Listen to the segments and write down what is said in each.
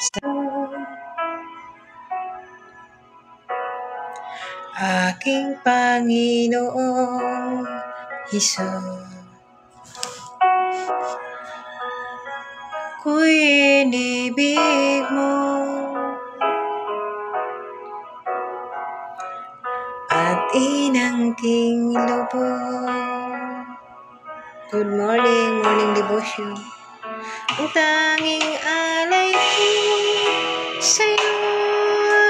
sa aking Panginoong Hesus. Ako'y inibig mo at inangking lubos. Good morning, morning devotion. Ang tanging alay ko sa'yo,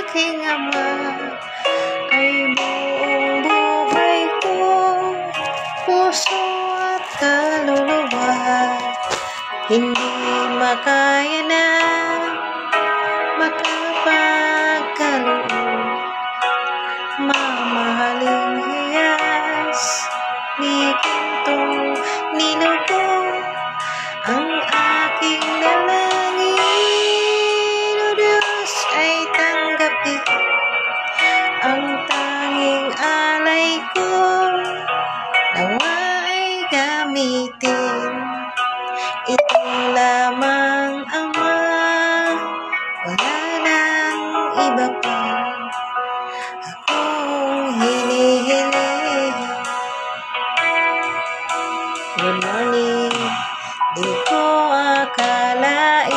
aking Ama, ay buong buhay ko, puso at kaluluwa. Hindi makaya na makapagkaloob, mamahaling hiyas, ni kantong nilugod ang aking dalangin. O Diyos, ay tanggapin ang tanging alay ko, nawa ay gamitin. Ito lamang, Ama, wala nang iba pa akong hinihiling. Good morning. Di ko akalain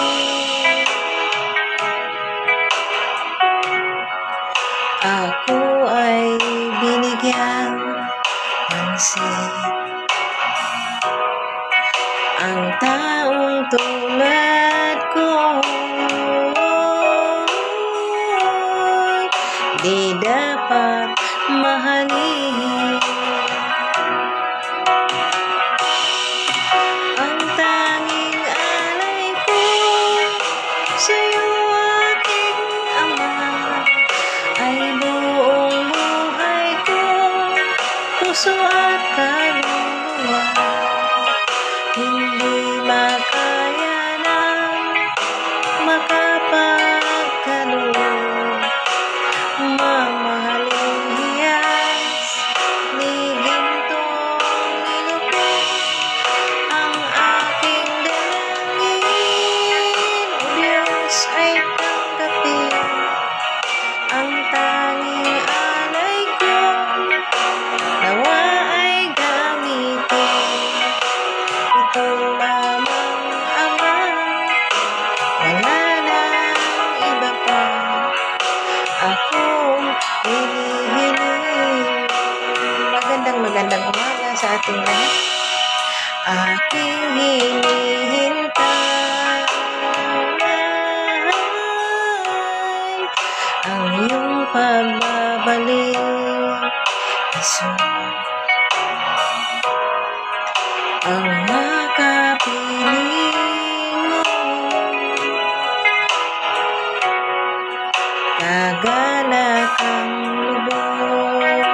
ako ay binigyang pansin. Ang taong tulad ko di dapat mahalin. Ang tanging alay ko sa'yo, aking Ama, ay buong buhay ko, puso at kaluluwa. Hindi makaya na makapagkaloob, mamahaling hiyas, ni gintong nilugod ang aking dalangin. O Diyos, ay tanggapin ang tanging alay ko, nawa ay gamitin. Ito lamang, Ama, wala nang iba pa akong hinihiling. Magandang umaga sa ating lahat. Aking hinihintay ang iyong pagbabalik, Jesus. Ang makapiling mo, kagalak ang lubos.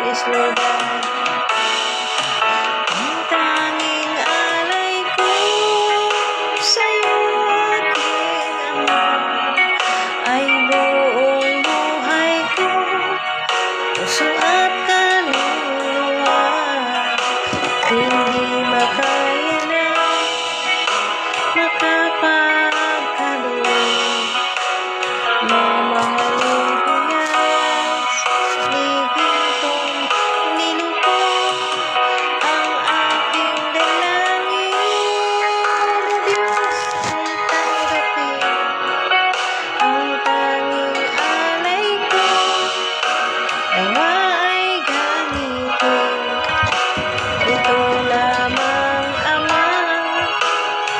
Yes, Lord God. Ang tanging alay ko sa'yo, aking Ama, ay buong buhay ko, puso at kaluluwa. Hindi makaya na makapagkaloob, mamahaling hiyas, ni gintong nilugod ang aking dalangin. O Diyos, ay tanggapin ang tanging alay ko, nawa ay gamitin. Ito lamang, Ama,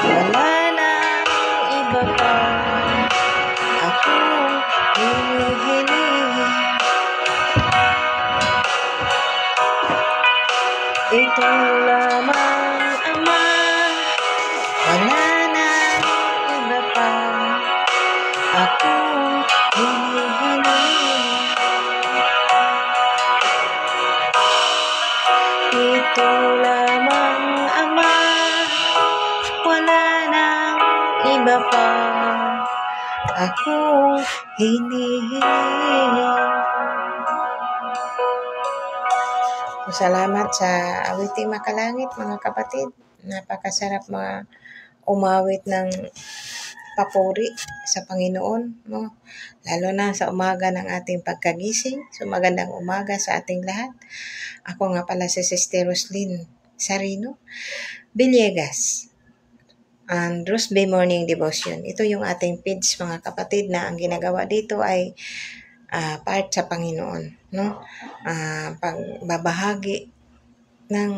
wala nang iba pa akong hinihiling. Ito lamang, Ama, wala nang iba pa akong hinihiling. Ito lamang, Ama, wala nang iba pa akong hinihiling. Salamat sa awiting makalangit, mga kapatid. Napakasarap mga umawit ng papuri sa Panginoon, no? Lalo na sa umaga ng ating pagkagising. So magandang umaga sa ating lahat. Ako nga pala si Sister Roslyn Sarino Villegas. And Rosby Morning Devotion. Ito yung ating page, mga kapatid, na ang ginagawa dito ay part sa Panginoon, no? Pagbabahagi ng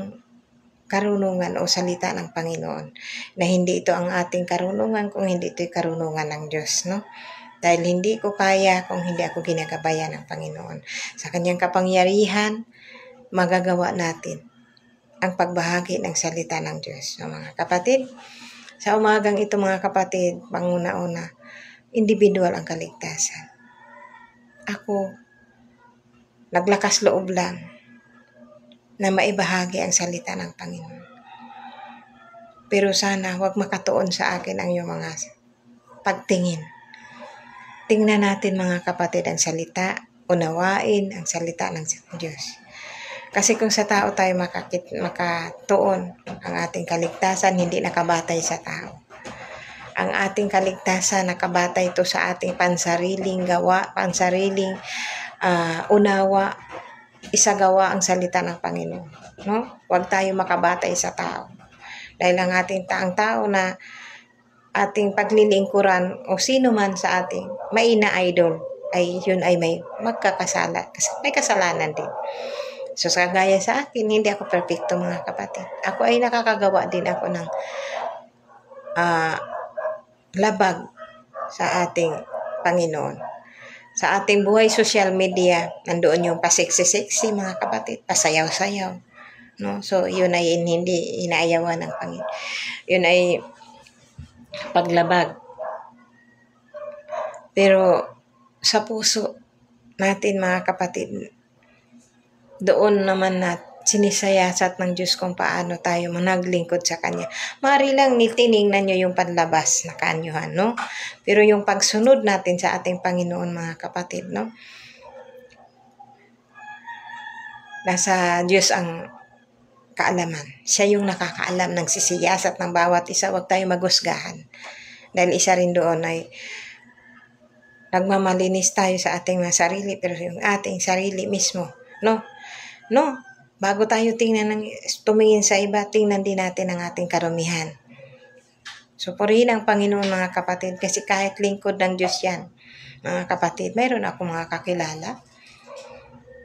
karunungan o salita ng Panginoon, na hindi ito ang ating karunungan kung hindi ito'y karunungan ng Diyos, no? Dahil hindi ko kaya kung hindi ako ginagabayan ng Panginoon. Sa kanyang kapangyarihan, magagawa natin ang pagbahagi ng salita ng Diyos. So, mga kapatid, sa umagang ito, mga kapatid, panguna-una, individual ang kaligtasan. Ako, naglakas loob lang na maibahagi ang salita ng Panginoon. Pero sana huwag makatuon sa akin ang iyong mga pagtingin. Tingnan natin, mga kapatid, ang salita, unawain ang salita ng Diyos. Kasi kung sa tao tayo makatuon, ang ating kaligtasan hindi nakabatay sa tao. Ang ating kaligtasan nakabatay ito sa ating pansariling gawa, pansariling unawa, isagawa ang salita ng Panginoon, no? Huwag tayo makabatay sa tao. Dahil ang ating tao na ating paglilingkuran o sino man sa ating maina-idol, ay yun ay may magkakasala, may kasalanan din. So, kagaya sa akin, hindi ako perfecto, mga kapatid. Ako ay nakakagawa din ako ng labag sa ating Panginoon. Sa ating buhay social media, nandoon yung pasiksi-siksi, mga kapatid, pasayaw-sayaw, no? So, yun ay hindi inaayawan ng Panginoon. Yun ay paglabag. Pero sa puso natin, mga kapatid, doon naman sinisayasat ng Diyos kung paano tayo managlingkod sa Kanya. Mari lang tiningnan nyo yung panlabas na kanyuhan, no? Pero yung pagsunod natin sa ating Panginoon, mga kapatid, no? Nasa Diyos ang kaalaman. Siya yung nakakaalam ng sisiyasat ng bawat isa. Huwag tayo maghusgahan. Dahil isa rin doon ay nagmamalinis tayo sa ating mga sarili, pero yung ating sarili mismo, no? Bago tayo tumingin sa iba, tingnan din natin ang ating karumihan. So, purihin ang Panginoon, mga kapatid, kasi kahit lingkod ng Diyos yan, mga kapatid, mayroon ako mga kakilala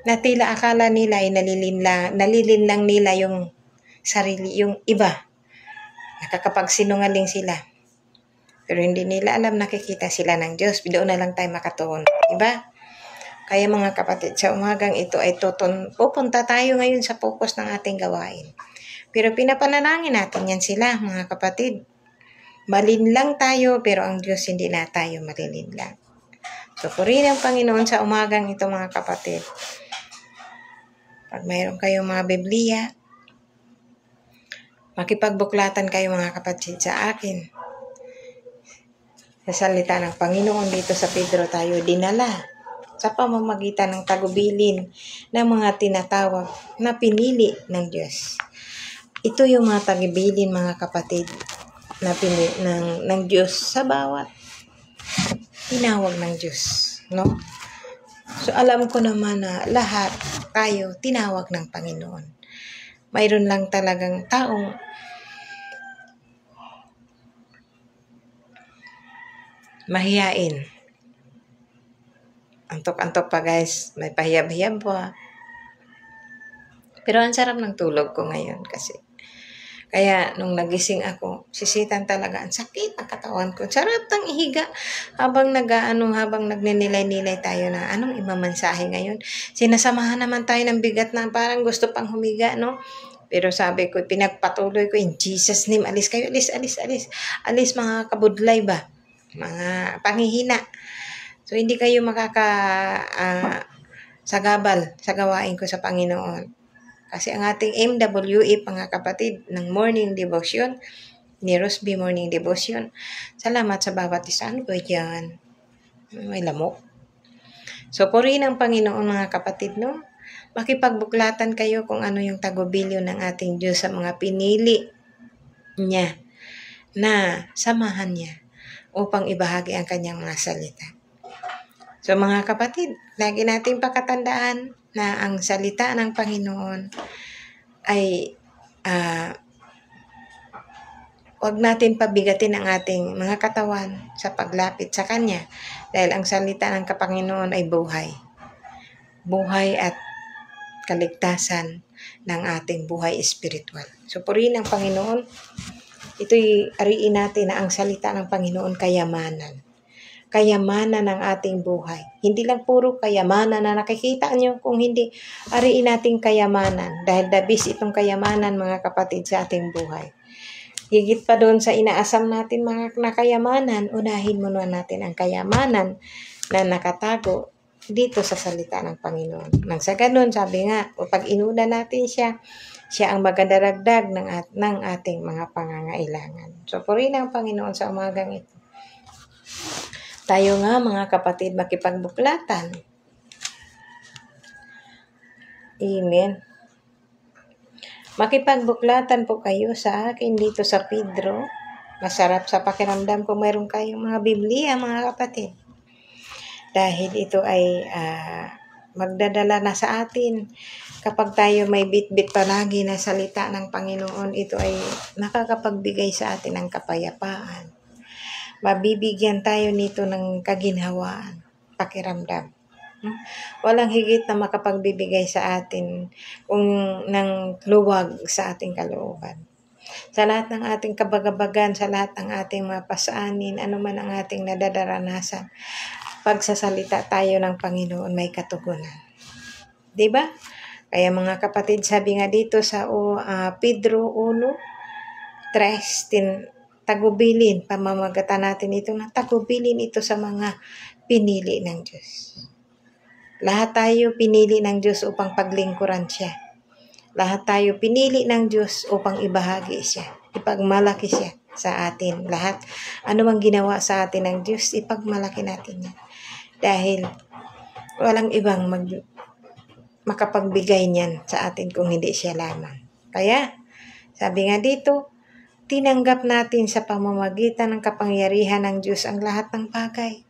na tila akala nila ay nalilinlang nila yung sarili, yung iba. Nakakapagsinungaling sila. Pero hindi nila alam, nakikita sila ng Diyos. Doon na lang tayo makatuon. Diba? Kaya, mga kapatid, sa umagang ito ay pupunta tayo ngayon sa focus ng ating gawain. Pero pinapanalangin natin yan sila, mga kapatid. Malinlang tayo, pero ang Diyos hindi na tayo malinlang. So, purihin ang Panginoon sa umagang ito, mga kapatid. Pag mayroon kayong mga Biblia, makipagbuklatan kayo, mga kapatid, sa akin. Sa salita ng Panginoon dito sa Pedro tayo dinala sa pamamagitan ng tagubilin ng mga tinatawag na pinili ng Diyos. Ito yung mga tagubilin, mga kapatid, na pinili ng Diyos sa bawat tinawag ng Diyos, no? So, alam ko naman na lahat tayo tinawag ng Panginoon. Mayroon lang talagang taong mahiyain. Antok-antok pa, guys. May pahiyab-hiyab pa. Pero ang sarap ng tulog ko ngayon kasi. Kaya nung nagising ako, sisitan talaga. Ang sakit ang katawan ko. Sarap tang ihiga habang nagninilay-nilay tayo na anong imamansahe ngayon. Sinasamahan naman tayo ng bigat na parang gusto pang humiga, no? Pero sabi ko, pinagpatuloy ko, in Jesus name, alis kayo, alis. Alis, mga kabudlay ba? Mga panghihina. So, hindi kayo sagabal sa gawain ko sa Panginoon. Kasi ang ating MWE, mga kapatid, ng Morning Devotion, ni Rosby Morning Devotion, salamat sa bawat isa. Ano ba yan? May lamok. So, purihin ang Panginoon, mga kapatid, no? Makipagbuklatan kayo kung ano yung tagubilyo ng ating Diyos sa mga pinili niya na samahan niya. upang ibahagi ang kanyang mga salita. So mga kapatid, lagi nating pakatandaan na ang salita ng Panginoon ay huwag natin pabigatin ang ating mga katawan sa paglapit sa Kanya dahil ang salita ng Panginoon ay buhay. Buhay at kaligtasan ng ating buhay espiritual. So purihin ang Panginoon. Ito'y ariin natin na ang salita ng Panginoon kayamanan. Kayamanan ng ating buhay. Hindi lang puro kayamanan na nakikita nyo, kung hindi, ariin nating kayamanan. Dahil dabis itong kayamanan, mga kapatid, sa ating buhay. Higit pa doon sa inaasam natin mga nakayamanan, unahin muna natin ang kayamanan na nakatago dito sa salita ng Panginoon. Nang sa ganun, sabi nga, pag inuna natin siya ang magadaragdag ng ating mga pangangailangan. So, purihin ang Panginoon sa umagang ito. Tayo nga mga kapatid makipagbuklatan. Amen. Makipagbuklatan po kayo sa akin dito sa Pedro. Masarap sa pakiramdam kung mayroon kayong mga Biblia mga kapatid. Dahil ito ay magdadala na sa atin. Kapag tayo may bit-bit palagi na salita ng Panginoon, ito ay nakakapagbigay sa atin ng kapayapaan. Mabibigyan tayo nito ng kaginhawaan, pakiramdam. Walang higit na makapagbibigay sa atin ng luwag sa ating kalooban. Sa lahat ng ating kabagabagan, sa lahat ng ating mga pasaanin, anuman ang ating nadadaranasan, pagsasalita tayo ng Panginoon may katugunan. Diba? Kaya mga kapatid, sabi nga dito sa Pedro 1:3, tagubilin, pamamagatan natin ito na tagubilin ito sa mga pinili ng Diyos. Lahat tayo pinili ng Diyos upang paglingkuran siya. Lahat tayo pinili ng Diyos upang ibahagi siya, ipagmalaki siya sa atin. Lahat, anumang ginawa sa atin ng Diyos, ipagmalaki natin yan. Dahil walang ibang makapagbigay niyan sa atin kung hindi siya lamang. Kaya, sabi nga dito, tinanggap natin sa pamamagitan ng kapangyarihan ng Diyos ang lahat ng bagay.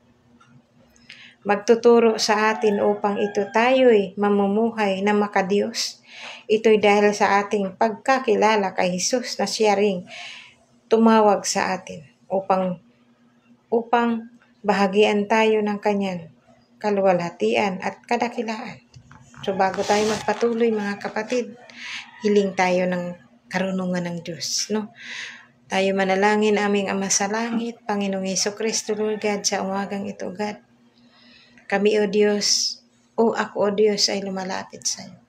Magtuturo sa atin upang ito tayo'y mamumuhay na makadiyos. Ito'y dahil sa ating pagkakilala kay Jesus na siya ring tumawag sa atin upang bahagian tayo ng kanyang kaluwalhatian at kadakilaan. So bago tayo magpatuloy mga kapatid, hiling tayo ng karunungan ng Diyos, no? Tayo manalangin, aming Ama sa langit, Panginoong Hesukristo, Lord God, sa umagang ito, God. Kami, O Diyos, ako, O Diyos, ay lumalapit sa iyo.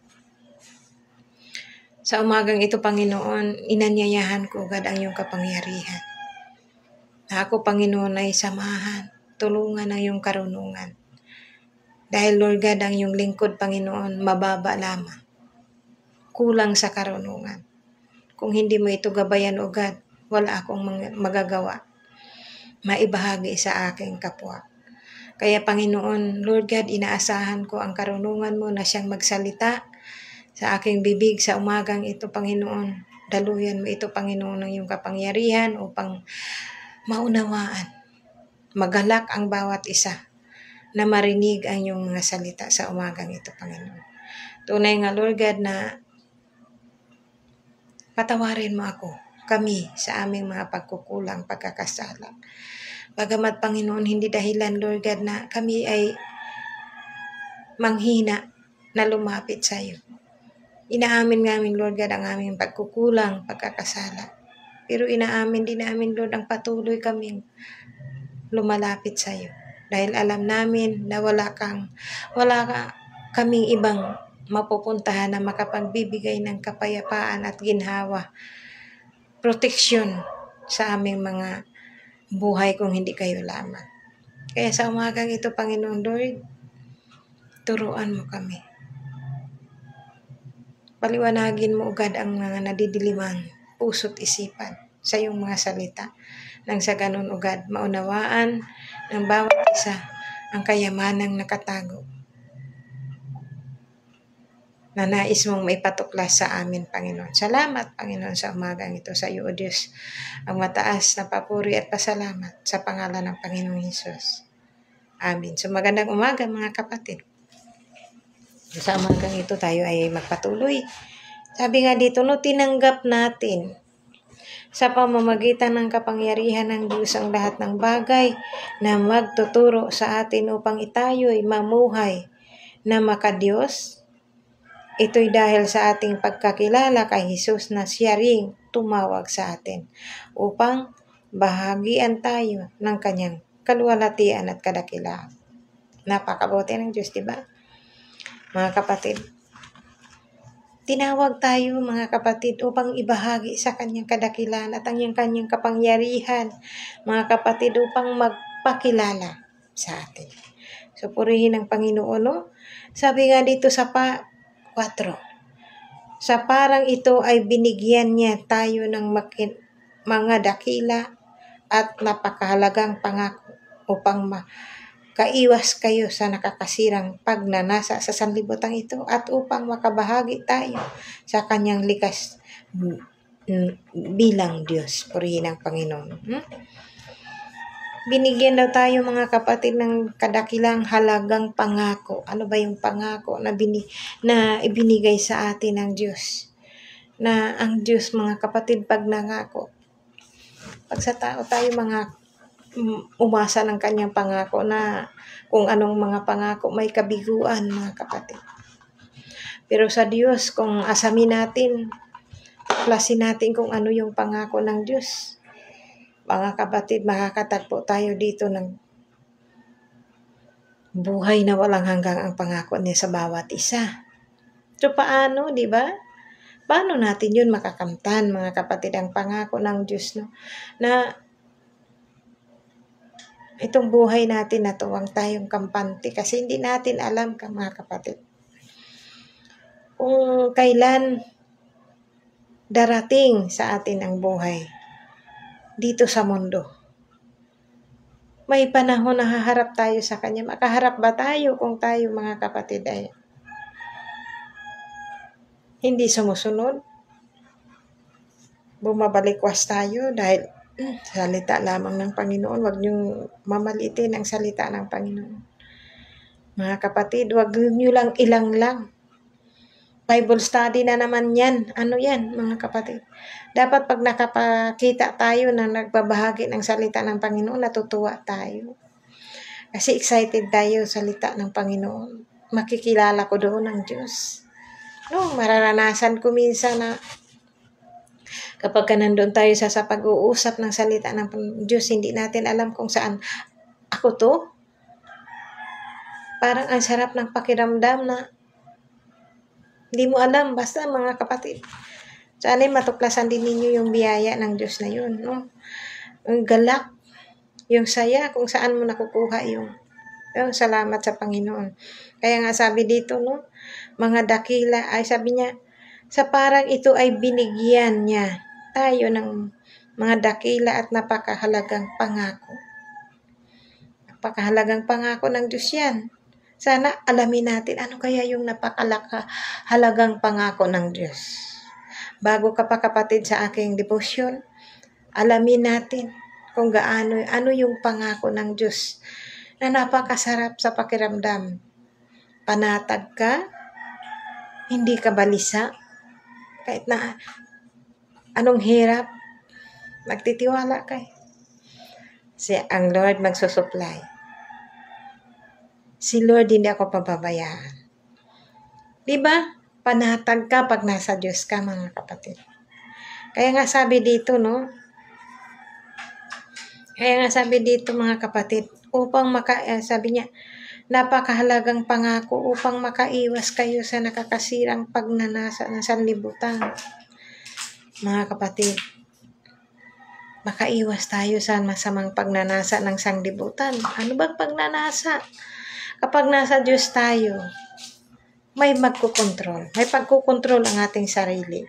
Sa umagang ito, Panginoon, inanyayahan ko, God, ang iyong kapangyarihan. Na ako, Panginoon, ay samahan, tulungan ang iyong karunungan. Dahil, Lord God, ang iyong lingkod, Panginoon, mababa lamang. Kulang sa karunungan. Kung hindi mo ito gabayan, O God, wala akong magagawa. Maibahagi sa aking kapwa. Kaya Panginoon, Lord God, inaasahan ko ang karunungan mo na siyang magsalita sa aking bibig sa umagang ito, Panginoon. Daluyan mo ito, Panginoon, ng iyong kapangyarihan upang maunawaan, magalak ang bawat isa na marinig ang iyong mga salita sa umagang ito, Panginoon. Tunay nga, Lord God, na patawarin mo ako, kami, sa aming mga pagkukulang, pagkakasala. Bagamat, Panginoon, hindi dahilan, Lord God, na kami ay manghina na lumapit sa iyo. Inaamin namin, Lord God, ang aming pagkukulang, pagkakasala. Pero inaamin din namin, Lord, ang patuloy kaming lumalapit sa iyo. Dahil alam namin na wala kaming ibang mapupuntahan na makapagbibigay ng kapayapaan at ginhawa, proteksyon sa aming mga buhay kung hindi kayo lamang. Kaya sa umagang ito, Panginoon Lord, turuan mo kami. Paliwanagin mo ugad ang mga nadidilimang puso't isipan sa iyong mga salita. Nang sa ganun ugad, maunawaan ng bawat isa ang kayamanang nakatago na nais mong maipatuklas sa amin, Panginoon. Salamat, Panginoon, sa umagang ito sa iyo, O Diyos. Ang mataas na papuri at pasalamat sa pangalan ng Panginoong Hesus. Amen. So magandang umaga mga kapatid. Sa umagang ito tayo ay magpatuloy. Sabi nga dito, no, tinanggap natin sa pamamagitan ng kapangyarihan ng Diyos ang lahat ng bagay na magtuturo sa atin upang itayo'y mamuhay na makadiyos. Ito'y dahil sa ating pagkakilala kay Jesus na siya ring tumawag sa atin upang bahagian tayo ng kanyang kaluwalhatian at kadakilaan. Napakabuti ng Diyos, di ba? Mga kapatid, tinawag tayo mga kapatid upang ibahagi sa kanyang kadakilaan at ang kanyang kapangyarihan, mga kapatid, upang magpakilala sa atin. So purihin ang Panginoon, no? Sabi nga dito sa 4, sa parang ito ay binigyan niya tayo ng mga dakila at napakahalagang pangako upang makaiwas kayo sa nakakasirang pagnanasa sa sanlibutan ito at upang makabahagi tayo sa kanyang likas bilang Diyos. Purihin ang Panginoon. Binigyan daw tayo mga kapatid ng kadakilang halagang pangako. Ano ba yung pangako na ibinigay sa atin ng Diyos? Na ang Diyos mga kapatid pag nangako, pag sa tao tayo mga umasa ng kanyang pangako na kung anong mga pangako may kabiguan mga kapatid. Pero sa Diyos, kung asamin natin, tuklasin natin kung ano yung pangako ng Diyos, mga kapatid, makakatagpo tayo dito ng buhay na walang hanggang ang pangako niya sa bawat isa. So paano, di ba? Paano natin yun makakamtan, mga kapatid, ang pangako ng Diyos, no? Na itong buhay natin na tuwang tayong kampante kasi hindi natin alam, mga kapatid, kung kailan darating sa atin ang buhay dito sa mundo. May panahon na haharap tayo sa Kanya. Makaharap ba tayo kung tayo mga kapatid ay hindi sumusunod? Bumabalikwas tayo dahil salita lamang ng Panginoon. Huwag niyong mamalitin ang salita ng Panginoon. Mga kapatid, huwag niyo lang ilang lang. Bible study na naman yan. Ano yan, mga kapatid? Dapat pag nakapakita tayo na nagbabahagi ng salita ng Panginoon, natutuwa tayo. Kasi excited tayo sa salita ng Panginoon. Makikilala ko doon ang Diyos. No, mararanasan ko minsan na kapag nandun tayo sa pag-uusap ng salita ng Diyos, hindi natin alam kung saan ako to. Parang ang sarap ng pakiramdam na hindi mo alam, basta mga kapatid. Sana'y matuklasan din ninyo yung biyaya ng Diyos na yun, no? Ang galak, yung saya, kung saan mo nakukuha yung salamat sa Panginoon. Kaya nga sabi dito, no? Mga dakila, ay sabi niya, sa parang ito ay binigyan niya tayo ng mga dakila at napakahalagang pangako. Napakahalagang pangako ng Diyos yan. Sana alamin natin ano kaya yung napakahalagang pangako ng Diyos. Bago ka pa kapatid sa aking devotion, alamin natin kung ano yung pangako ng Diyos na napakasarap sa pakiramdam. Panatag ka, hindi ka balisa, kahit na anong hirap, magtitiwala ka. Ang Lord magsusupply. Si Lord hindi ako pababayaan. Diba? Panatag ka pag nasa Diyos ka, mga kapatid. Kaya nga sabi dito, no? Kaya nga sabi dito, mga kapatid, upang sabi niya, napakahalagang pangako upang makaiwas kayo sa nakakasirang pagnanasa ng sanlibutan. Mga kapatid, makaiwas tayo sa masamang pagnanasa ng sanlibutan. Ano bang pagnanasa? Kapag nasa Diyos tayo, may magkukontrol. May pagkukontrol ang ating sarili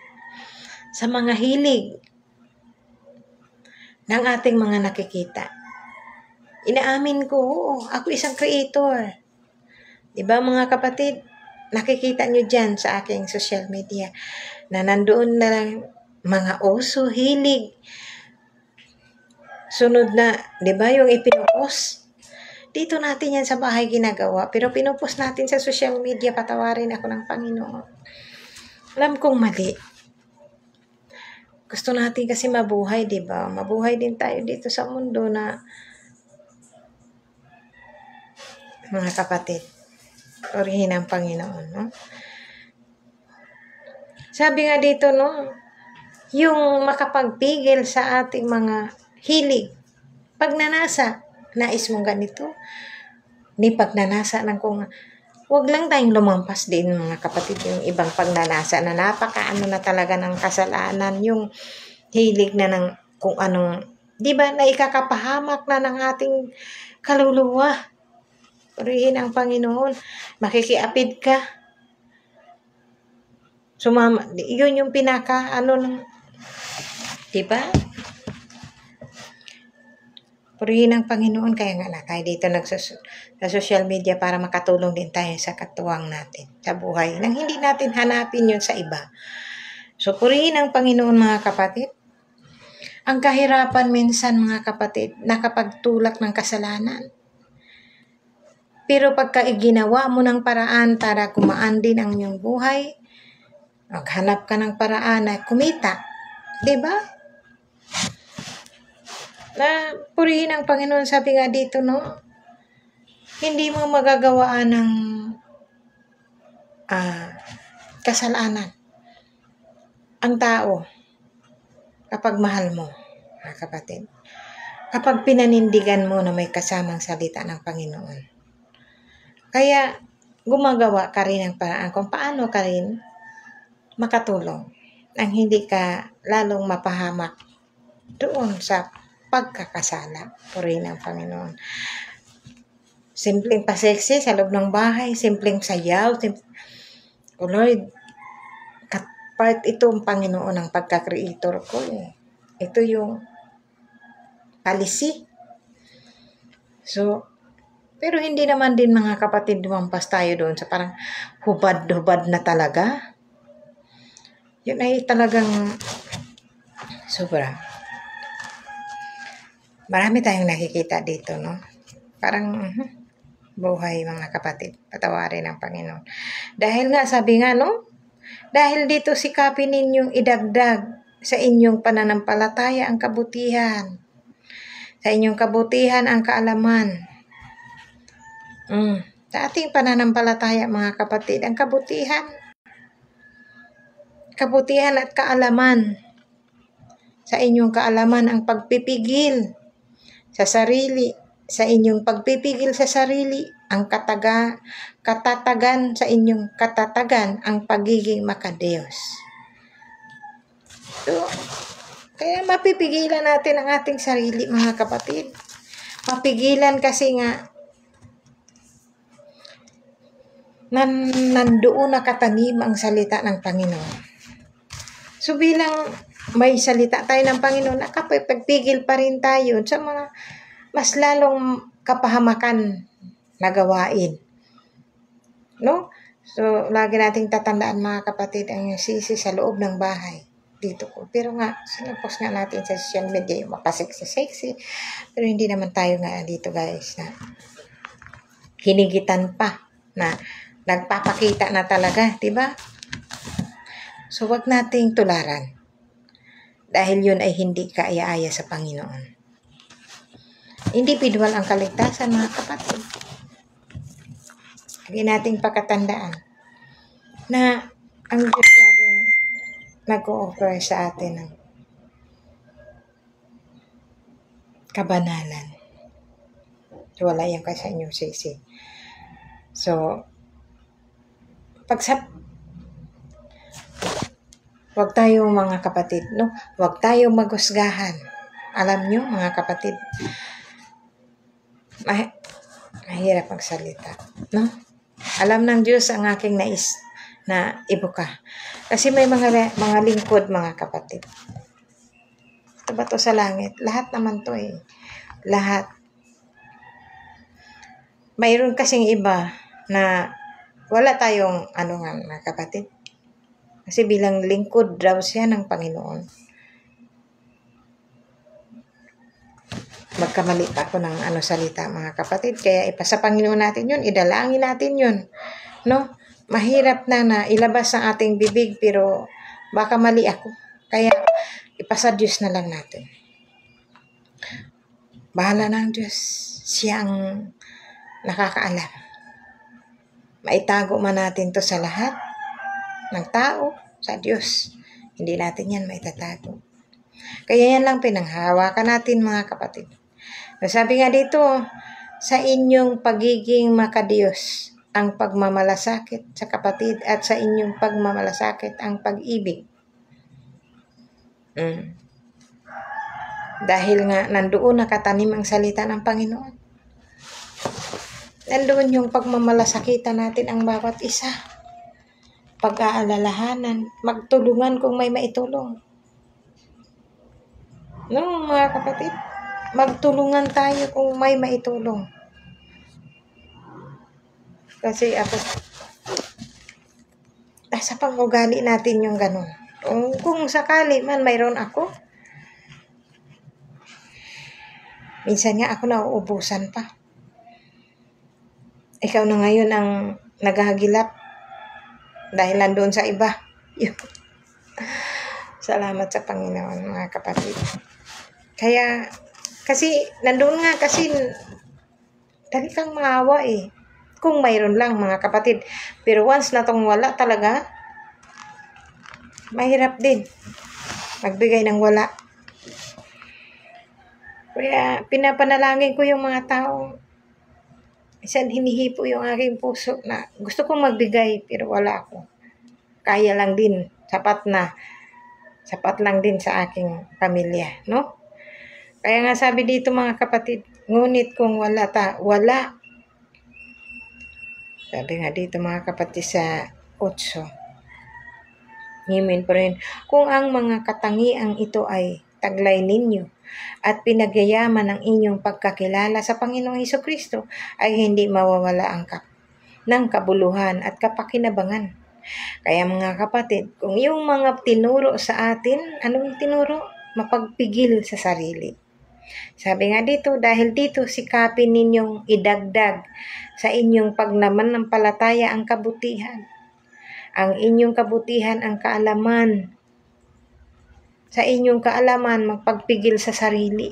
sa mga hilig ng ating mga nakikita. Inaamin ko, ako isang creator. Diba mga kapatid? nakikita nyo dyan sa aking social media na nandoon na lang mga oso, hilig. Sunod na, di ba yung ipinupost? Dito natin yan sa bahay ginagawa, pero pinupost natin sa social media, patawarin ako ng Panginoon. Alam kong mali. Gusto natin kasi mabuhay, di ba? Mabuhay din tayo dito sa mundo na mga kapatid. Purihin ang Panginoon, no? Sabi nga dito, no? Yung makapagpigil sa ating mga hilig. Pagnanasa, nais mong ganito. Ni pagnanasa ng kung huwag lang tayong lumampas din mga kapatid yung ibang pagnanasa na napakaano na talaga ng kasalanan, yung hilig na ng kung anong, di ba, na ikakapahamak na ng ating kaluluwa. Purihin ang Panginoon. Makikiapid ka. Sumama, yun yung pinaka, di ba? Purihin ang Panginoon. Kaya nga na tayo dito sa social media para makatulong din tayo sa katuwang natin sa buhay. Nang hindi natin hanapin yun sa iba. So, purihin ang Panginoon mga kapatid. Ang kahirapan minsan mga kapatid, nakapagtulak ng kasalanan. Pero pagka ginawa mo ng paraan para kumaan din ang iyong buhay, maghanap ka ng paraan na kumita. Diba? Na purihin ang Panginoon, sabi nga dito, no? Hindi mo magagawaan ng kasalanan ang tao kapag mahal mo, mga kapatid. Kapag pinanindigan mo na may kasamang salita ng Panginoon. Kaya, gumagawa ka rin ng paraan kung paano ka rin makatulong nang hindi ka lalong mapahamak doon sa pagkakasala. Purihin ang Panginoon. Simpleng paseksi sa loob ng bahay, simpleng sayaw. Oh Lord, part ito ang Panginoon ng pagka-creator ko. Ito yung policy. So, pero hindi naman din mga kapatid lumampas tayo doon sa parang hubad-hubad na talaga. Yun ay talagang sobra. Marami tayong nakikita dito, no? Parang buhay mga kapatid. Patawarin ng Panginoon. Dahil nga, sabi nga, no? Dahil dito sikapin ninyong idagdag sa inyong pananampalataya ang kabutihan. Sa inyong kabutihan ang kaalaman. Sa ating pananampalataya mga kapatid, ang kabutihan at kaalaman. Sa inyong kaalaman ang pagpipigil sa sarili. Sa inyong pagpipigil sa sarili, ang katatagan sa inyong katatagan ang pagiging makadiyos. So, kaya mapipigilan natin ang ating sarili mga kapatid. Mapigilan kasi nga nandoon nakatanim ang salita ng Panginoon. So bilang may salita tayo ng Panginoon, nakapagpigil pa rin tayo sa mga mas lalong kapahamakan na gawain. No? So lagi nating tatandaan mga kapatid ang sisi sa loob ng bahay. Dito ko. Pero nga, sinapos nga natin sa social media yung makaseksi-sexy. Pero hindi naman tayo nga dito guys na hinigitan pa na nagpapakita na talaga, di ba? So, wag nating tularan. Dahil yun ay hindi kaaya-aya sa Panginoon. Individual ang kaligtasan, mga kapatid. Lagi nating pakatandaan na ang Diyos laging nag-o-offer sa atin ng kabanalan. So, wala yan kasi sa inyong sisi. So, wag tayo mga kapatid, no? Wag tayo maghusgahan. Alam nyo, mga kapatid, mahirap magsalita, no? Alam ng Diyos ang aking nais na ibuka. Kasi may mga lingkod, mga kapatid. Ito ba to sa langit? Lahat naman to Lahat. Mayroon kasing iba na wala tayong ano nga mga kapatid. Kasi bilang lingkod daw siya ng Panginoon. Magkamali pa ako ng salita mga kapatid. Kaya ipasa Panginoon natin yun. Idalangin natin yun. No? Mahirap na ilabas ang ating bibig pero baka mali ako. Kaya ipasa Diyos na lang natin. Bahala ng Diyos. Siya ang nakakaalam. Maitago man natin to sa lahat ng tao, sa Diyos. Hindi natin yan maitatago. Kaya yan lang pinanghawakan natin mga kapatid. Sabi nga dito, sa inyong pagiging makadiyos ang pagmamalasakit sa kapatid at sa inyong pagmamalasakit ang pag-ibig. Dahil nga nandoon nakatanim ang salita ng Panginoon. Nandoon yung pagmamalasakitan natin ang bawat isa. Pag-aalalahanan, magtulungan kung may maitulong. No, mga kapatid, magtulungan tayo kung may maitulong. Kasi ako, sa pang-ugali natin yung ganun. Kung sakali man mayroon ako, minsan nga ako nauubusan pa. Ikaw na ngayon ang naghahagilap dahil nandoon sa iba. Salamat sa Panginoon mga kapatid. Kaya, kasi nandoon nga kasi dali kang maawa eh. Kung mayroon lang mga kapatid. Pero once na tong wala talaga, mahirap din magbigay ng wala. Kaya pinapanalangin ko yung mga tao. Minsan hinihipo yung aking puso na gusto kong magbigay pero wala ako. Kaya lang din, sapat lang din sa aking pamilya, no? Kaya nga sabi dito mga kapatid, ngunit kung wala. Sabi nga dito mga kapatid sa 8. Ngimin pa rin, kung ang mga katangiang ito ay taglay ninyo at pinagyayaman ng inyong pagkakilala sa Panginoong Hesukristo ay hindi mawawala ang ng kabuluhan at kapakinabangan. Kaya mga kapatid, kung yung mga tinuro sa atin, anong tinuro? Mapagpigil sa sarili. Sabi nga dito, dahil dito sikapin ninyong idagdag sa inyong pagnanampalataya ang kabutihan. Ang inyong kabutihan ang kaalaman. Sa inyong kaalaman, magpagpigil sa sarili.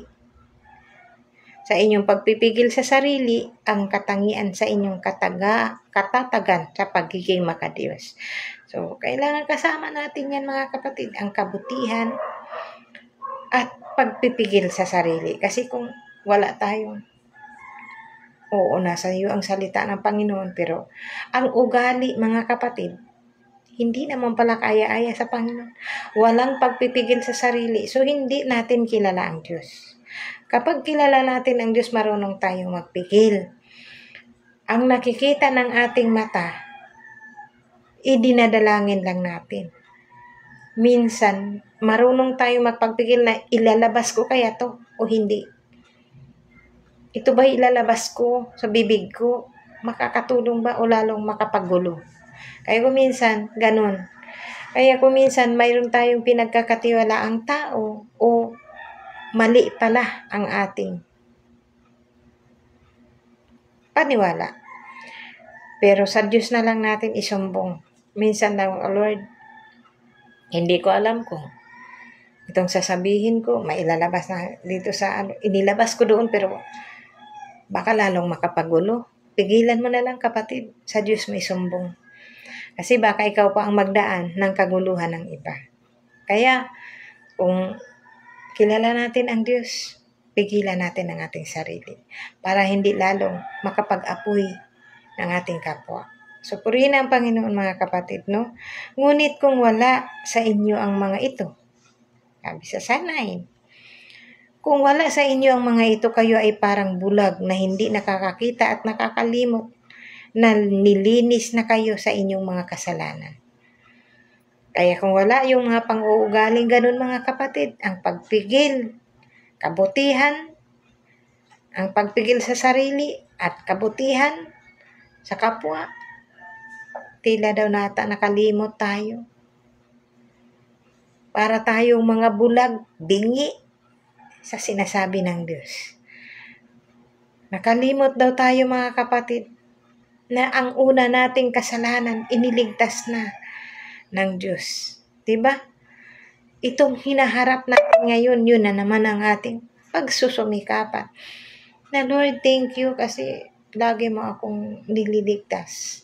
Sa inyong pagpipigil sa sarili, ang katangian sa inyong katatagan sa pagiging makadiyos. So, kailangan kasama natin yan mga kapatid, ang kabutihan at pagpipigil sa sarili. Kasi kung wala tayong, oo, nasa iyo ang salita ng Panginoon, pero ang ugali mga kapatid, hindi naman pala kaya-aya sa Panginoon. Walang pagpipigil sa sarili. So, hindi natin kilala ang Diyos. Kapag kilala natin ang Diyos, marunong tayong magpigil. Ang nakikita ng ating mata, idinadalangin lang natin. Minsan, marunong tayong magpagpigil na ilalabas ko kaya to o hindi. Ito ba ilalabas ko sa bibig ko? Makakatulong ba o lalong makapagulo? Kaya kung minsan, ganun. Kaya kung minsan, mayroon tayong pinagkakatiwalaang tao o mali pala ang ating paniwala. Pero sa Diyos na lang natin isumbong. Minsan lang, oh Lord, hindi ko alam kung itong sasabihin ko, mailalabas na dito sa inilabas ko doon, pero baka lalong makapagulo. Pigilan mo na lang kapatid, sa Diyos may sumbong. Kasi baka ikaw pa ang magdaan ng kaguluhan ng iba. Kaya, kung kilala natin ang Diyos, pigilan natin ang ating sarili para hindi lalong makapag-apoy ng ating kapwa. So, purihin ang Panginoon mga kapatid, no? Ngunit kung wala sa inyo ang mga ito, sabi sa sanayin, kung wala sa inyo ang mga ito, kayo ay parang bulag na hindi nakakakita at nakakalimot na nilinis na kayo sa inyong mga kasalanan. Kaya kung wala yung mga pang-uugaling ganun mga kapatid, ang pagpigil, kabutihan, ang pagpigil sa sarili at kabutihan sa kapwa, Tila daw nata nakalimot tayo. Para tayong mga bulag, bingi sa sinasabi ng Diyos. Nakalimot daw tayo mga kapatid na ang una nating kasalanan iniligtas na ng Diyos. Diba? Itong hinaharap natin ngayon, yun na naman ang ating pagsusumikapan. Na Lord, thank you kasi lagi mo akong nililigtas.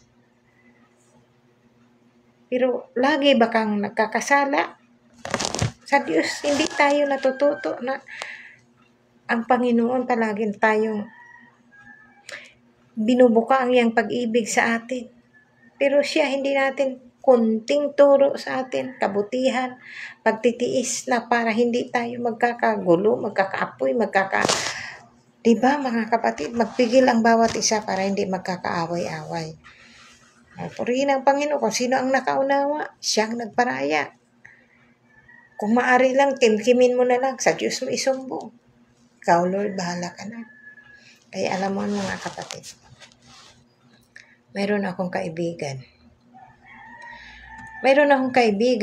Pero lagi ba kang nagkakasala? Sa Diyos, hindi tayo natututo na ang Panginoon palaging tayong binubuka ang iyang pag-ibig sa atin. Pero siya hindi natin kunting turo sa atin, kabutihan, pagtitiis na para hindi tayo magkakagulo, magkakaapoy, diba mga kapatid, magpigil ang bawat isa para hindi magkakaaway-away. Purihin ang Panginoon kung sino ang nakaunawa, siyang nagparaya. Kung maari lang, kimkimin mo na lang, sa Diyos mo isumbong. Ikaw, Lord, bahala ka na. Kaya alam mo mga kapatid, mayroon akong kaibigan.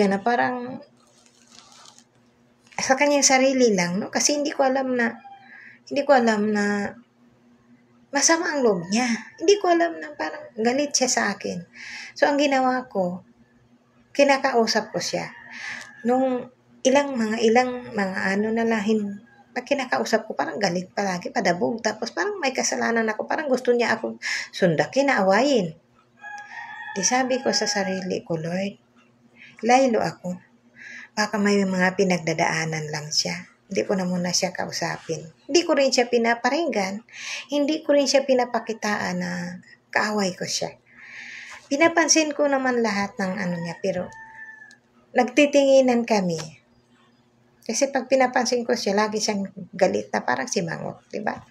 Na parang sa kanyang sarili lang, no? Kasi hindi ko alam na masama ang loob niya. Hindi ko alam na parang galit siya sa akin. So, ang ginawa ko, kinakausap ko siya. Nung ilang mga ano na lang, pag kinakausap ko, parang galit palagi, padabog. Tapos parang may kasalanan ako, parang gusto niya akong sundakin, naawayin. Di sabi ko sa sarili ko, Lord, laylo ako. Baka may mga pinagdadaanan lang siya. Hindi ko na muna siya kausapin. Hindi ko rin siya pinaparinggan. Hindi ko rin siya pinapakitaan na kaaway ko siya. Pinapansin ko naman lahat ng ano niya, pero nagtitinginan kami. Kasi pag pinapansin ko siya, lagi siyang galit na parang si Mangot, diba?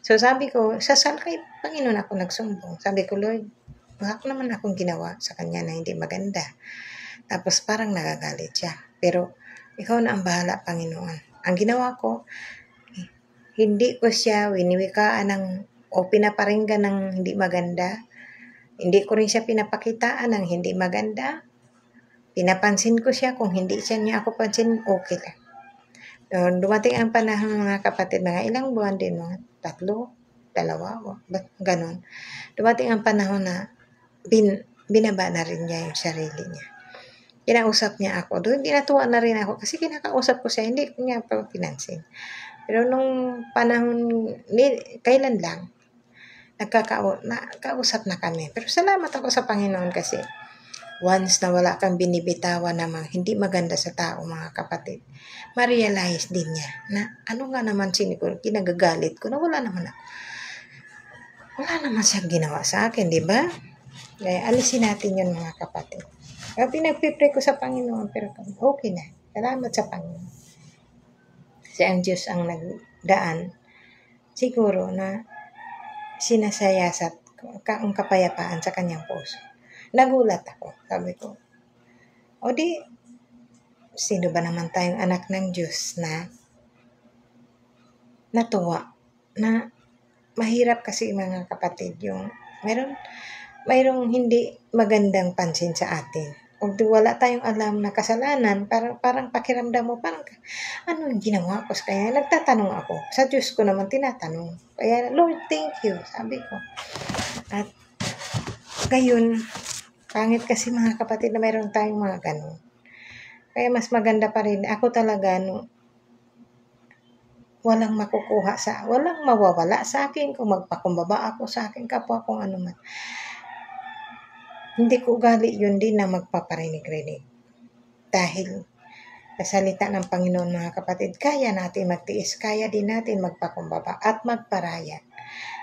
So sabi ko, sasal kay Panginoon ako nagsumbong. Sabi ko, Lord, baka naman akong ginawa sa kanya na hindi maganda. Tapos parang nagagalit siya. Pero ikaw na ang bahala, Panginoon. Ang ginawa ko, hindi ko siya winiwikaan o pinaparinggan ng hindi maganda. Hindi ko rin siya pinapakitaan ng hindi maganda. Pinapansin ko siya, kung hindi siya niya ako pansin, okay lang. Dumating ang panahon mga kapatid, mga ilang buwan din, mga 3, 2, ganon. Dumating ang panahon na binaba na rin niya yung sarili niya. Kinausap niya ako. Doon dinatuwa na rin ako kasi kinakausap ko siya, hindi ko niya pa pinansin. Pero nung panahon, kailan lang, nagkausap na kami. Pero salamat ako sa Panginoon kasi once na wala kang binibitawan na hindi maganda sa tao, mga kapatid, ma-realize din niya na ano nga naman kinagagalit ko na wala naman siyang ginawa sa akin, di ba? Kaya alisin natin yun mga kapatid. Kaya pinagpipray ko sa Panginoon, pero okay na. Salamat sa Panginoon. Kasi ang Diyos ang nagdaan, siguro na sinasayasat ang kapayapaan sa kanyang puso. Nagulat ako. Sabi ko, o di, sino ba naman tayong anak ng Diyos na natuwa na mahirap kasi mga kapatid yung mayroong hindi magandang pansin sa atin. Kung wala tayong alam na kasalanan, parang pakiramdam mo, parang ano yung ginawa ko? Kaya nagtatanong ako. Sa Diyos ko naman tinatanong. Kaya Lord, thank you, sabi ko. At gayon, pangit kasi mga kapatid na mayroon tayong mga ganun. Kaya mas maganda pa rin, ako talaga, walang mawawala sa akin kung magpakumbaba ako sa akin kapwa kung ano man. Hindi ko ugali yun din na magpaparinig-rinig. Dahil sa salita ng Panginoon mga kapatid, kaya natin magtiis, kaya din natin magpakumbaba at magparaya.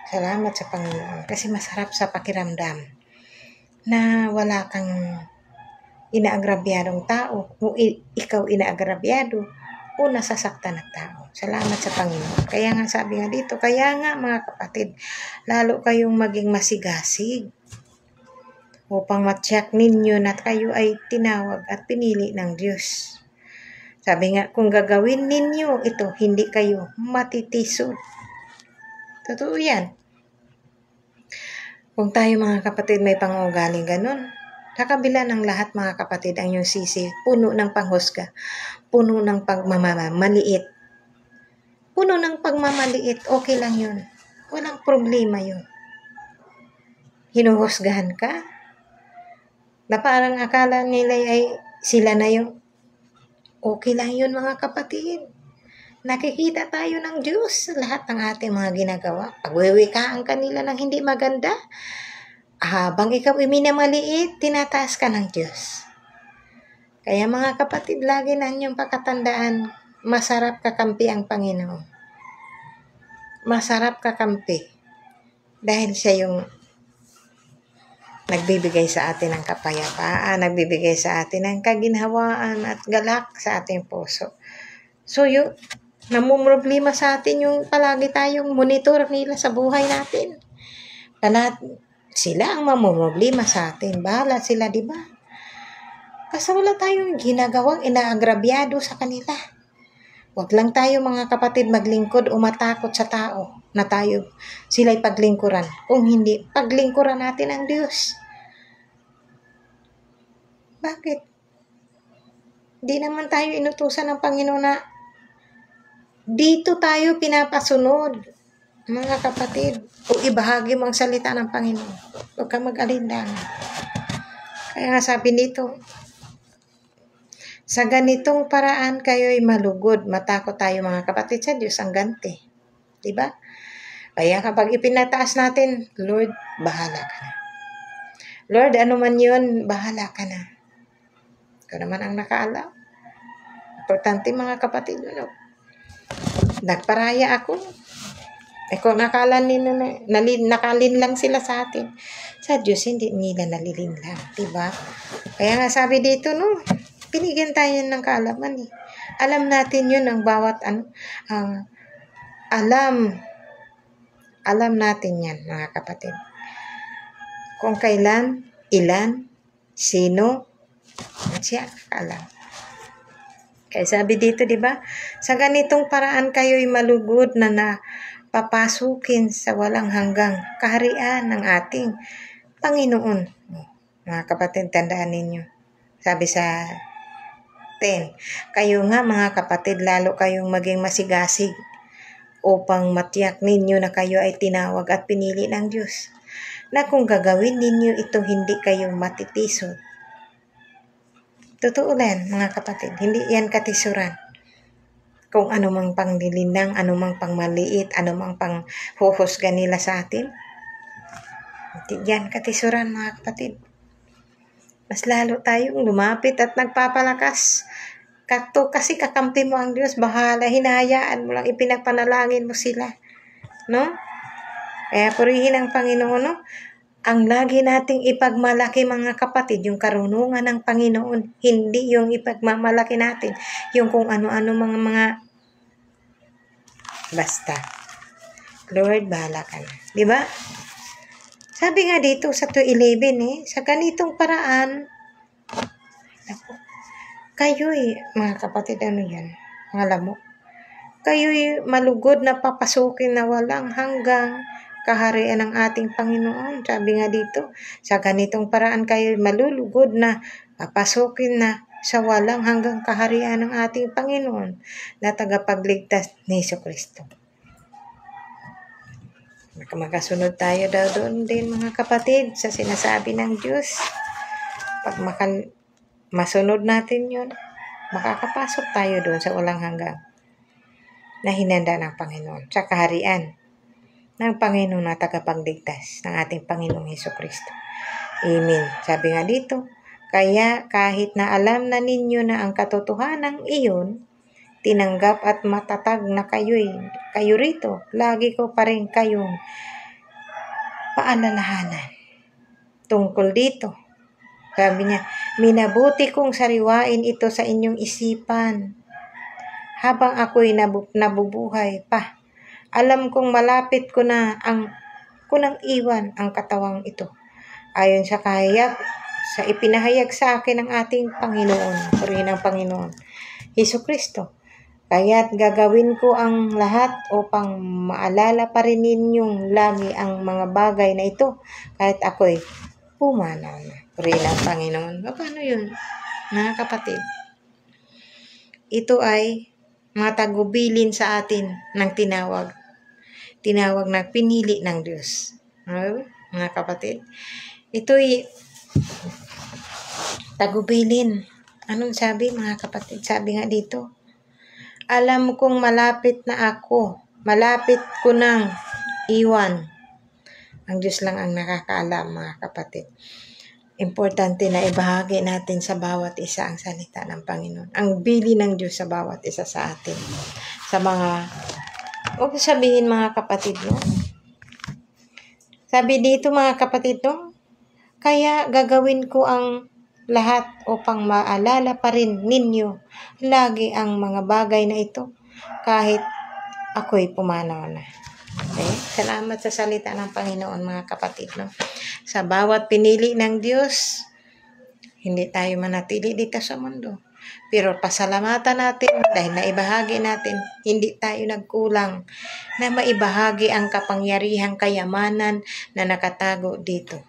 Salamat sa Panginoon kasi masarap sa pakiramdam na wala kang inaagrabyadong tao. Kung ikaw inaagrabyado o nasasaktan ng tao. Salamat sa Panginoon. Kaya nga sabi nga dito, kaya nga mga kapatid, lalo kayong maging masigasig upang matyak ninyo na kayo ay tinawag at pinili ng Diyos. Sabi nga, kung gagawin ninyo ito, hindi kayo matitisod. Totoo yan. Kung tayo mga kapatid may pangugaling ganun, Sa kabila ng lahat mga kapatid, ang iyong sisi, puno ng panghusga, puno ng pagmamaliit. Puno ng pagmamaliit, okay lang yun. Walang problema yun. Hinuhusgahan ka, na parang akala nila ay sila na yun. Okay lang yun mga kapatid. Nakikita tayo ng Diyos sa lahat ng ating mga ginagawa. Pagwiwikaan ka nila ng hindi maganda, habang ikaw iminamaliit, tinataas ka ng Diyos. Kaya mga kapatid, lagi na inyong pakatandaan, masarap kakampi ang Panginoon. Masarap kakampi. Dahil siya yung nagbibigay sa atin ng kapayapaan, nagbibigay sa atin ng kaginhawaan at galak sa ating puso. So yung namumroblema sa atin yung palagi tayong monitor nila sa buhay natin. Sila ang mamumroblema sa atin. Bahala sila, di ba? Kasi wala tayong ginagawang inaagrabyado sa kanila. Huwag lang tayo mga kapatid maglingkod o matakot sa tao na tayo sila'y paglingkuran. Kung hindi, paglingkuran natin ang Diyos. Bakit? Di naman tayo inutusan ng Panginoon na dito tayo pinapasunod, mga kapatid. O ibahagi mo ang salita ng Panginoon. Huwag ka mag-alinlangan. Kaya nga sabi nito, sa ganitong paraan kayo'y malugod. Matakot tayo mga kapatid sa Diyos ang ganti. Diba? Kaya kapag ipinataas natin, Lord, bahala ka na. Lord, ano man yun, bahala ka na. Ikaw naman ang nakaalam. Importante mga kapatid, nagparaya ako. Kung nakala nila nakalin lang sila sa atin. Sa Diyos, hindi nila nalilin lang. Diba? Kaya nga sabi dito, pinigyan tayo ng kaalaman eh. Alam natin yun ang bawat alam natin yan mga kapatid. Kung kailan, ilan, sino, siya alam. Kaya sabi dito, di ba? Sa ganitong paraan kayo'y malugod na papasukin sa walang hanggang kaharian ng ating Panginoon. Mga kapatid, tandaan ninyo. Sabi sa 10, kayo nga mga kapatid, lalo kayong maging masigasig upang matiyak ninyo na kayo ay tinawag at pinili ng Diyos. Na kung gagawin ninyo ito, hindi kayo matitisod. Totoo lang, mga kapatid, hindi yan katisuran. Kung anumang panglilinang, anumang pangmaliit, anumang panghuhusga nila sa atin, hindi yan katisuran, mga kapatid. Mas lalo tayong lumapit at nagpapalakas. Kasi kakampi mo ang Diyos, bahala, hinahayaan mo lang, ipinagpanalangin mo sila. No? Kaya purihin ang Panginoon, Ang lagi nating ipagmalaki mga kapatid, yung karunungan ng Panginoon, hindi yung ipagmamalaki natin, yung kung ano-ano mga basta. Lord, bahala ka na. Diba? Sabi nga dito sa 2:11 sa ganitong paraan, kayo'y, mga kapatid, ano yan? Mga lamok. Kayo'y malugod na papasukin na walang hanggang kaharian ng ating Panginoon. Sabi nga dito, sa ganitong paraan kayo malulugod na papasukin na sa walang hanggang kaharian ng ating Panginoon na tagapagligtas ni Jesucristo. Makasunod tayo daw doon din mga kapatid sa sinasabi ng Diyos. Pag masunod natin yun, makakapasok tayo doon sa walang hanggang na hinanda ng Panginoon sa kaharian ng Panginoon na tagapagligtas ng ating Panginoong Jesucristo. Amen. Sabi nga dito, kaya kahit na alam na ninyo na ang katotohanan iyon, tinanggap at matatag na kayo rito, lagi ko pa rin kayong paalalahanan tungkol dito. Sabi niya, minabuti kong sariwain ito sa inyong isipan habang ako'y nabubuhay pa. Alam kong malapit ko nang iwan ang katawang ito. Ayon sa ipinahayag sa akin ng ating Panginoon, purihin ng Panginoon, Jesucristo. Kaya't gagawin ko ang lahat upang maalala pa rin ninyong lagi ang mga bagay na ito kahit ako'y pumanaw na. Purihin ang Panginoon. Paano yun, mga kapatid? Ito ay mga tagubilin sa atin ng tinawag. Tinawag na pinili ng Diyos. Mga kapatid. Ito'y tagubilin. Anong sabi, mga kapatid? Sabi nga dito, alam kong malapit na ako. Malapit ko nang iwan. Ang Diyos lang ang nakakaalam, mga kapatid. Importante na ibahagi natin sa bawat isa ang salita ng Panginoon. Ang bili ng Diyos sa bawat isa sa atin. Sa mga, huwag sabihin mga kapatid, no? Sabi dito mga kapatid, no? Kaya gagawin ko ang lahat upang maalala pa rin ninyo lagi ang mga bagay na ito kahit ako'y pumanaw na. Okay? Salamat sa salita ng Panginoon, mga kapatid, no? Sa bawat pinili ng Diyos, hindi tayo manatili dito sa mundo. Pero pasalamatan natin dahil naibahagi natin, hindi tayo nagkulang na maibahagi ang kapangyarihang kayamanan na nakatago dito,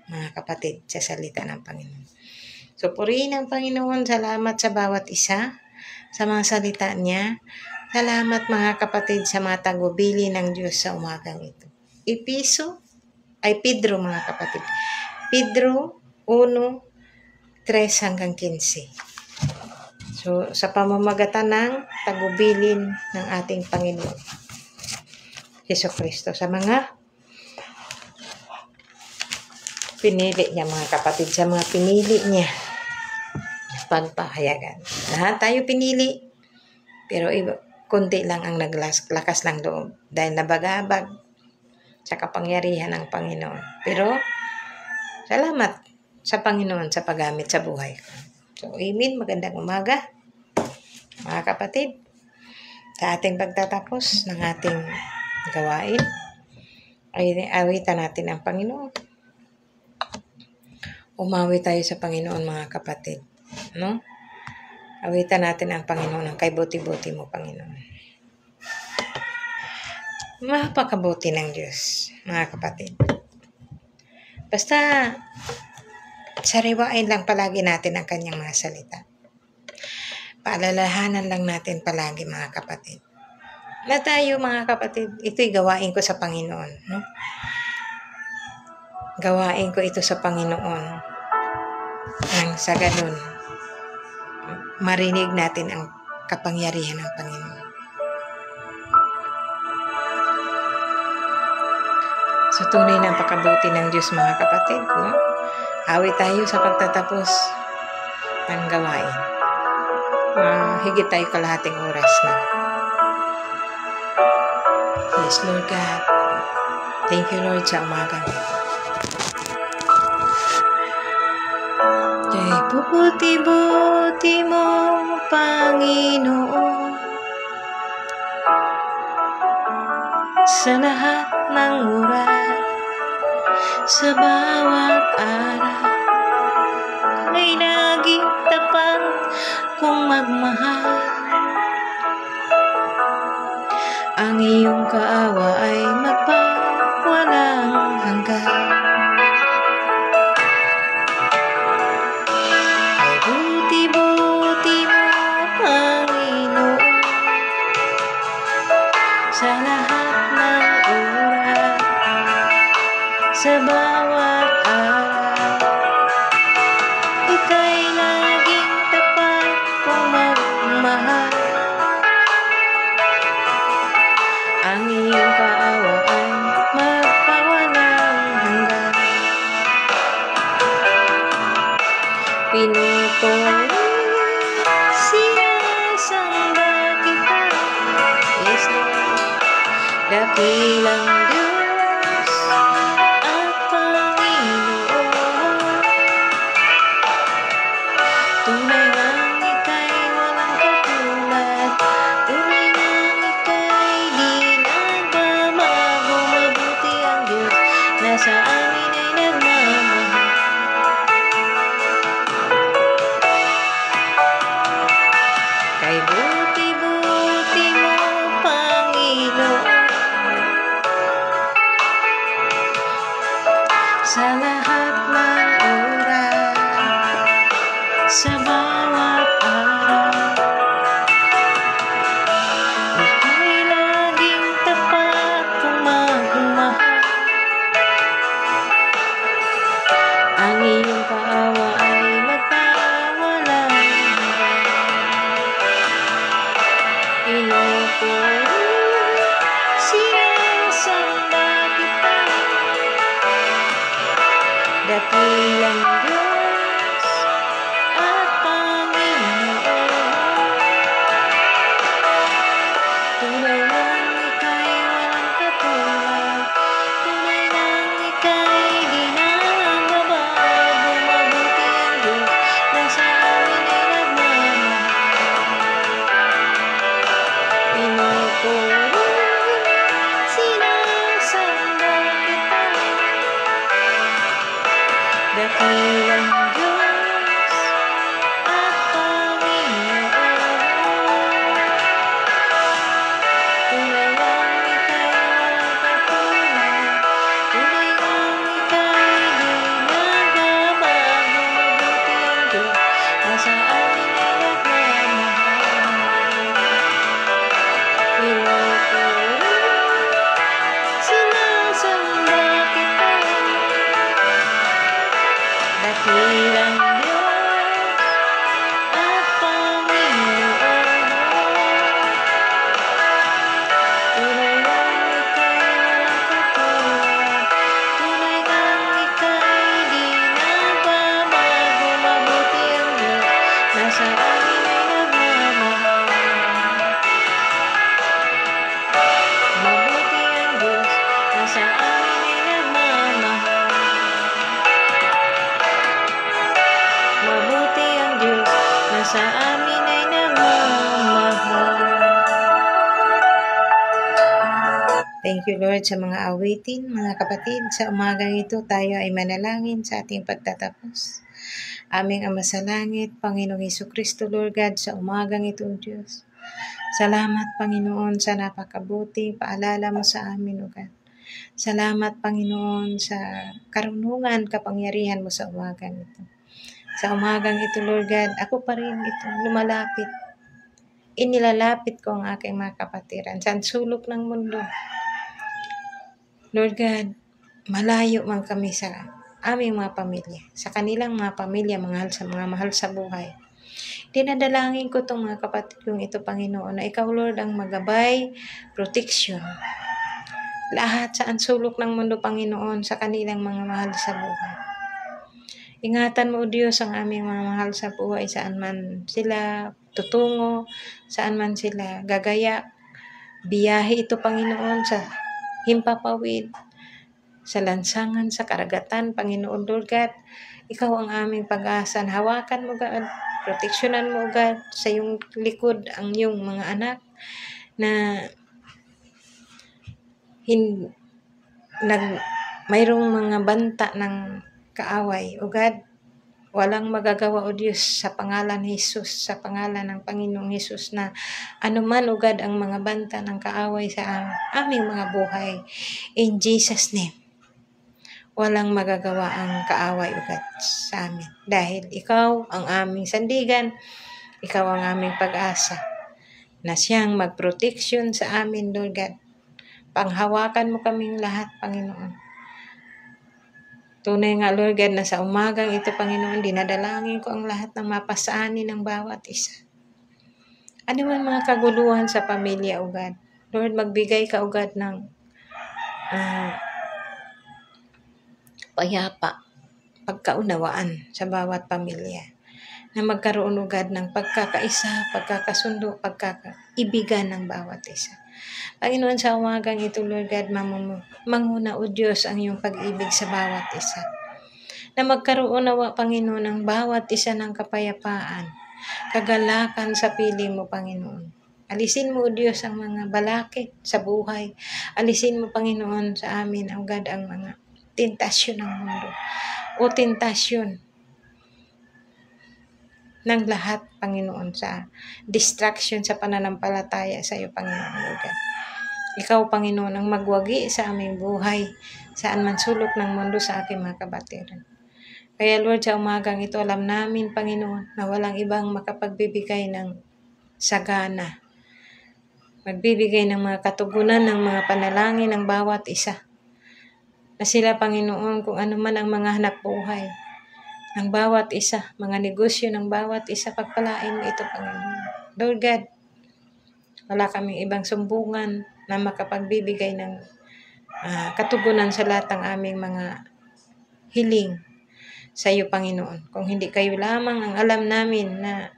mga kapatid, sa salita ng Panginoon. So, purihin ang Panginoon. Salamat sa bawat isa, sa mga salita niya. Salamat, mga kapatid, sa mga tagubili ng Diyos sa umagang ito. Pedro, mga kapatid. Pedro 1:3 hanggang 15. So, sa pamamagatan ng tagubilin ng ating Panginoon Jesucristo, sa mga pinili niya, mga kapatid, sa mga pinili niya, pagpahayagan. Lahat tayo pinili, pero kunti lang ang naglakas ng loob dahil nabagabag sa kapangyarihan ng Panginoon. Pero, salamat sa Panginoon sa paggamit sa buhay ko. So, amen. Magandang umaga, mga kapatid. Sa ating pagtatapos ng ating gawain, ay awitan natin ang Panginoon. Umawi tayo sa Panginoon, mga kapatid. No? Awitan natin ang Panginoon ng kay buti-buti mo, Panginoon. Mapakabuti ng Diyos, mga kapatid. Basta, sariwain lang palagi natin ang kanyang mga salita. Paalalahanan lang natin palagi, mga kapatid. Na tayo, mga kapatid, ito'y gawain ko sa Panginoon. No? Gawain ko ito sa Panginoon. Nang sa ganun, marinig natin ang kapangyarihan ng Panginoon. So, tunay na pakabuti ng Diyos, mga kapatid. No? Awit tayo sa pagtatapos ng gawain. Higit tayo kalahating oras na. Yes, Lord God. Thank you, Lord, sa umagang ito. Kay buti-buti mo, Panginoon, sa lahat ng oras, sa bawat araw, ay naging tapat kong magmahal. Ang iyong kaawa ay magpawalang hanggan. Ay buti-buti mo, Panginoon, sa lahat ng oras, sa bawat araw, ika'y laging tapat kong magmahal. Ang iyong kaawa ay magpawalang hanggan. Pinupuri, sinasamba kita, yes Lord, dakilang Diyos at Panginoon. Tunay ngang ika'y walang katulad, tunay ngang ika'y di nagbabago. Mabuti ang Diyos na sa amin ay nagmamahal. Kay buti-buti mo, Panginoon, sa lahat ng oras, Dakilang Diyos at Panginoon, tunay ang ika'y walang katulad, tunay ang ika'y di nagbabago, mabuti ang Diyos na sa amin ay nagmamahal. Pinupuri, sinasamba kita, dakilang Diyos at Panginoon, tunay ang ika'y walang katulad, tunay ang ika'y di nagbabago, mabuti ang Diyos na sa amin ay nagmamahal. Mabuti ang Diyos na sa amin ay nagmamahal. Mabuti ang Diyos na sa amin ay nagmamahal. Thank you, Lord, sa mga awitin, mga kapatid. Sa umagang ito, tayo ay manalangin sa ating pagtatapos. Aming Ama sa Langit, Panginoong Hesukristo, Lord God, sa umagang ito, Diyos. Salamat, Panginoon, sa napakabuting paalala mo sa amin, O God. Salamat, Panginoon, sa karunungan, kapangyarihan mo sa umagang ito. Sa umagang ito, Lord God, ako pa rin ito lumalapit. Inilalapit ko ang aking mga kapatiran sa sulok ng mundo. Lord God, malayo man kami sa aming mga pamilya, sa kanilang mga pamilya, mga mahal sa buhay. Dinadalangin ko itong mga kapatid kong ito, Panginoon, na ikaw, Lord, ang magabay, protection. Lahat sa sulok ng mundo, Panginoon, sa kanilang mga mahal sa buhay. Ingatan mo, Diyos, ang aming mga mahal sa buhay, saan man sila tutungo, saan man sila gagaya. Biyahe ito, Panginoon, sa himpapawid, sa lansangan, sa karagatan, Panginoon, Lord God. Ikaw ang aming pag-asa. Hawakan mo, God. Proteksyonan mo, God, sa iyong likod ang iyong mga anak na mayroong mga banta ng kaaway. O God, walang magagawa, O Diyos, sa pangalan ni Jesus, sa pangalan ng Panginoong Jesus, na anuman, O God, ang mga banta ng kaaway sa aming mga buhay. In Jesus' name, walang magagawa ang kaaway, O God, sa amin. Dahil ikaw ang aming sandigan, ikaw ang aming pag-asa, na siyang mag-protection sa amin, Lord God. Panghawakan mo kaming lahat, Panginoon. Tunay nga, Lord God, na sa umagang ito, Panginoon, dinadalangin ko ang lahat ng mapasaanin ng bawat isa. Ano man mga kaguluhan sa pamilya, O God. Lord, magbigay ka, O God, ng payapa, pagkaunawaan sa bawat pamilya. Na magkaroon, O God, ng pagkakaisa, pagkakasundo, pagkakaibigan ng bawat isa. Panginoon, sa umagang ito, Lord God, manguna, O Diyos, ang iyong pag-ibig sa bawat isa. Na magkaroon nawa, Panginoon, ang bawat isa ng kapayapaan, kagalakan sa piling mo, Panginoon. Alisin mo, O Diyos, ang mga balakid sa buhay. Alisin mo, Panginoon, sa amin, O God, ang mga tentasyon ng mundo. O tentasyon ng lahat, Panginoon, sa distraction sa pananampalataya sa iyo, Panginoon, Lord God. Ikaw, Panginoon, ang magwagi sa aming buhay, saan man sulok ng mundo sa aking mga kabatiran. Kaya, Lord, sa umagang ito, alam namin, Panginoon, na walang ibang makapagbibigay ng sagana, magbibigay ng mga katugunan ng mga panalangin ng bawat isa. Na sila, Panginoon, kung ano man ang mga hanap buhay ng bawat isa, mga negosyo ng bawat isa, pagpalain mo ito, Panginoon. Lord God, wala kaming ibang sumbungan na makapagbibigay ng katugunan sa lahat ng aming mga hiling sa iyo, Panginoon. Kung hindi kayo lamang ang alam namin na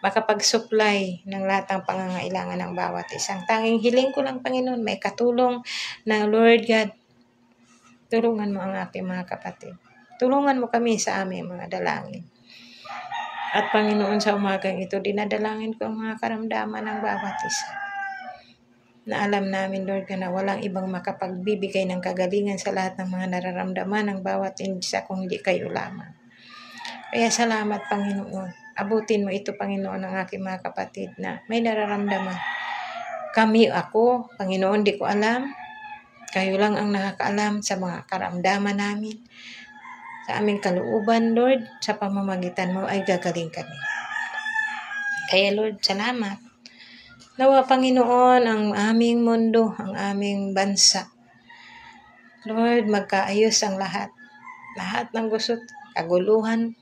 makapag-supply ng lahat ng pangangailangan ng bawat isang. Tanging hiling ko lang, Panginoon, may katulong na, Lord God, tulungan mo ang aking mga kapatid. Tulungan mo kami sa aming mga dalangin. At Panginoon, sa umagang ito, dinadalangin ko ang mga karamdaman ng bawat isa. na alam namin, Lord, na walang ibang makapagbibigay ng kagalingan sa lahat ng mga nararamdaman ng bawat isa kung hindi kayo lamang. Kaya salamat, Panginoon. Abutin mo ito, Panginoon, ng aking mga kapatid na may nararamdaman. Ako, Panginoon, di ko alam. Kayo lang ang nakakaalam sa mga karamdaman namin. Sa aming kalooban, Lord, sa pamamagitan mo ay gagaling kami. Kaya, Lord, salamat. Nawa, Panginoon, ang aming mundo, ang aming bansa. Lord, magkaayos ang lahat. Lahat ng gusto, kaguluhan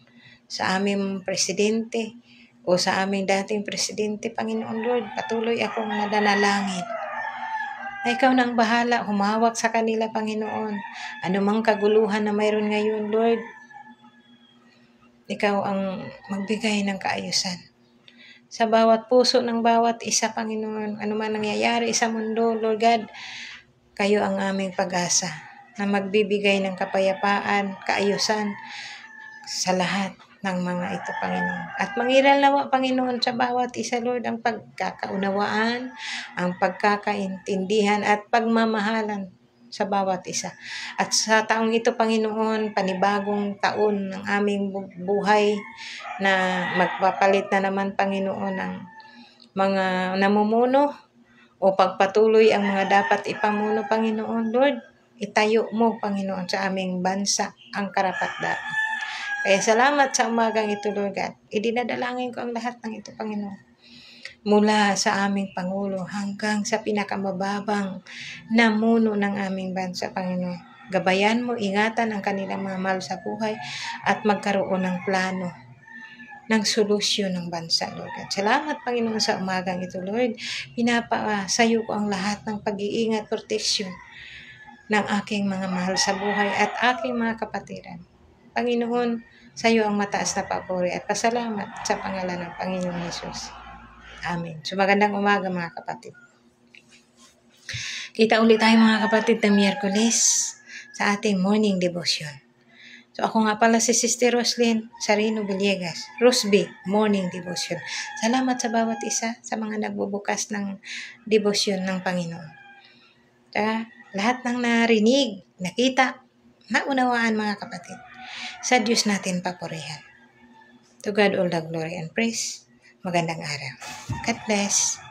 sa aming presidente o sa aming dating presidente, Panginoon Lord, patuloy akong nadanalangin. Na ikaw na ang bahala, humawak sa kanila, Panginoon. Ano mang kaguluhan na mayroon ngayon, Lord, ikaw ang magbigay ng kaayusan. Sa bawat puso ng bawat isa, Panginoon, ano man nangyayari sa mundo, Lord God, kayo ang aming pag-asa na magbibigay ng kapayapaan, kaayusan sa lahat ng mga ito, Panginoon. At mangiral nawa, Panginoon, sa bawat isa, Lord, ang pagkakaunawaan, ang pagkakaintindihan at pagmamahalan sa bawat isa. At sa taong ito, Panginoon, panibagong taon ng aming buhay na magpapalit na naman, Panginoon, ng mga namumuno o pagpatuloy ang mga dapat ipamuno, Panginoon. Lord, itayo mo, Panginoon, sa aming bansa ang karapat-dapat. Kaya salamat sa umagang ito, Lord God. Idinadalangin ko ang lahat ng ito, Panginoon. Mula sa aming Pangulo hanggang sa pinakamababang namuno ng aming bansa, Panginoon. Gabayan mo, ingatan ang kanilang mga mahal sa buhay at magkaroon ng plano ng solusyon ng bansa, Lord God. Salamat, Panginoon, sa umagang ito, Lord. Pinapasayo ko ang lahat ng pag-iingat, proteksyon ng aking mga mahal sa buhay at aking mga kapatiran. Panginoon, sa iyo ang mataas na papuri at pasalamat sa pangalan ng Panginoong Hesus. Amen. So magandang umaga, mga kapatid. Kita ulit tayo, mga kapatid, na Miyerkules sa ating morning devotion. So ako nga pala si Sister Roslyn Sarino Villegas, Rosby Morning Devotion. Salamat sa bawat isa sa mga nagbubukas ng devotion ng Panginoon. Lahat ng narinig, nakita, naunawaan, mga kapatid. Sa Diyos natin papurihan. To God all the glory and praise. Magandang araw. God bless.